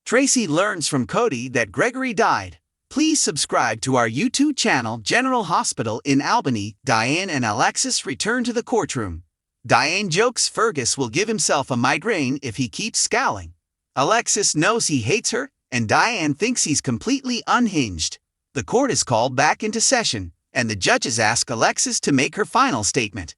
Tracy learns from Cody that Gregory died. Please subscribe to our YouTube channel General Hospital in Albany. Diane and Alexis return to the courtroom. Diane jokes Fergus will give himself a migraine if he keeps scowling. Alexis knows he hates her, and Diane thinks he's completely unhinged. The court is called back into session, and the judges ask Alexis to make her final statement.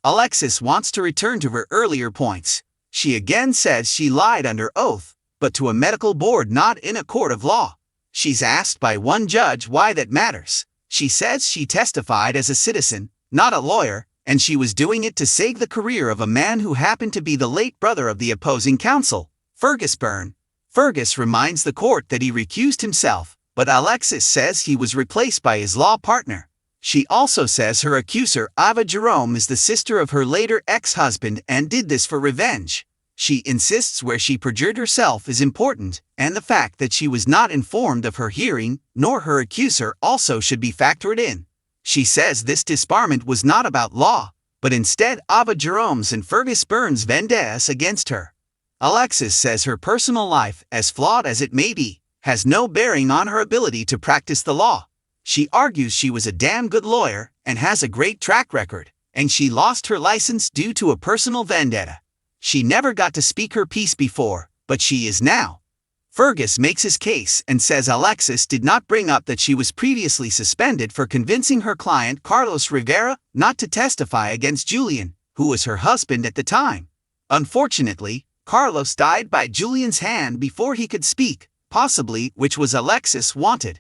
Alexis wants to return to her earlier points. She again says she lied under oath, but to a medical board, not in a court of law. She's asked by one judge why that matters. She says she testified as a citizen, not a lawyer, and she was doing it to save the career of a man who happened to be the late brother of the opposing counsel, Fergus Byrne. Fergus reminds the court that he recused himself, but Alexis says he was replaced by his law partner. She also says her accuser, Ava Jerome, is the sister of her later ex-husband and did this for revenge. She insists where she perjured herself is important, and the fact that she was not informed of her hearing, nor her accuser, also should be factored in. She says this disbarment was not about law, but instead Ava Jerome's and Fergus Byrne's vendettas against her. Alexis says her personal life, as flawed as it may be, has no bearing on her ability to practice the law. She argues she was a damn good lawyer and has a great track record, and she lost her license due to a personal vendetta. She never got to speak her piece before, but she is now. Fergus makes his case and says Alexis did not bring up that she was previously suspended for convincing her client Carlos Rivera not to testify against Julian, who was her husband at the time. Unfortunately, Carlos died by Julian's hand before he could speak, possibly which was Alexis wanted.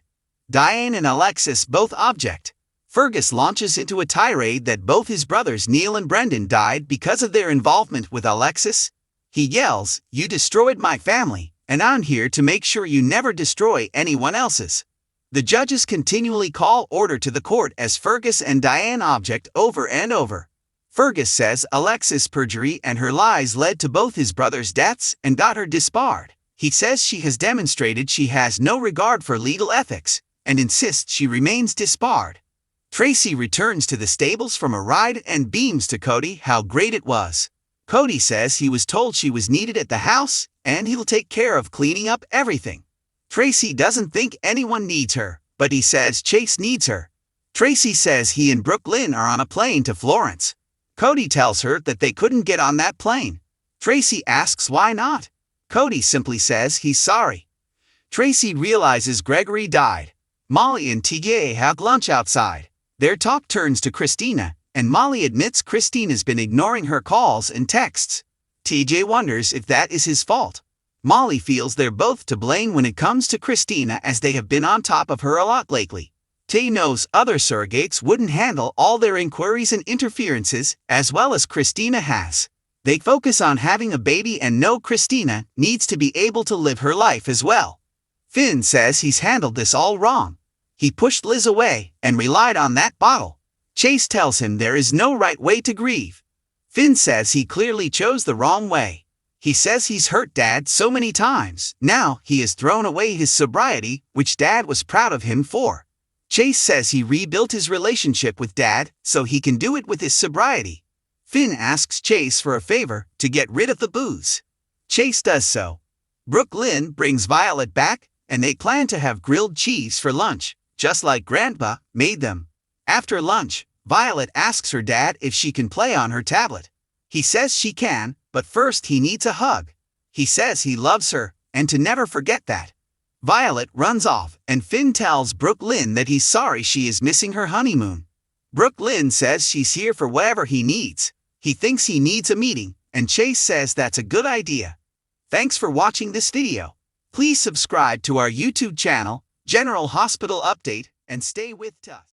Diane and Alexis both object. Fergus launches into a tirade that both his brothers Neil and Brendan died because of their involvement with Alexis. He yells, "You destroyed my family, and I'm here to make sure you never destroy anyone else's." The judges continually call order to the court as Fergus and Diane object over and over. Fergus says Alexis' perjury and her lies led to both his brothers' deaths and got her disbarred. He says she has demonstrated she has no regard for legal ethics, and insists she remains disbarred. Tracy returns to the stables from a ride and beams to Cody how great it was. Cody says he was told she was needed at the house, and he'll take care of cleaning up everything. Tracy doesn't think anyone needs her, but he says Chase needs her. Tracy says he and Brooklyn are on a plane to Florence. Cody tells her that they couldn't get on that plane. Tracy asks why not. Cody simply says he's sorry. Tracy realizes Gregory died. Molly and TJ have lunch outside. Their talk turns to Christina, and Molly admits Christina's been ignoring her calls and texts. TJ wonders if that is his fault. Molly feels they're both to blame when it comes to Christina, as they have been on top of her a lot lately. Tay knows other surrogates wouldn't handle all their inquiries and interferences as well as Christina has. They focus on having a baby and know Christina needs to be able to live her life as well. Finn says he's handled this all wrong. He pushed Liz away and relied on that bottle. Chase tells him there is no right way to grieve. Finn says he clearly chose the wrong way. He says he's hurt Dad so many times. Now he has thrown away his sobriety, which Dad was proud of him for. Chase says he rebuilt his relationship with Dad so he can do it with his sobriety. Finn asks Chase for a favor to get rid of the booze. Chase does so. Brooklyn brings Violet back, and they plan to have grilled cheese for lunch, just like Grandpa made them. After lunch, Violet asks her dad if she can play on her tablet. He says she can, but first he needs a hug. He says he loves her, and to never forget that. Violet runs off, and Finn tells Brooklyn that he's sorry she is missing her honeymoon. Brooklyn says she's here for whatever he needs. He thinks he needs a meeting, and Chase says that's a good idea. Thanks for watching this video. Please subscribe to our YouTube channel, General Hospital Update, and stay with us.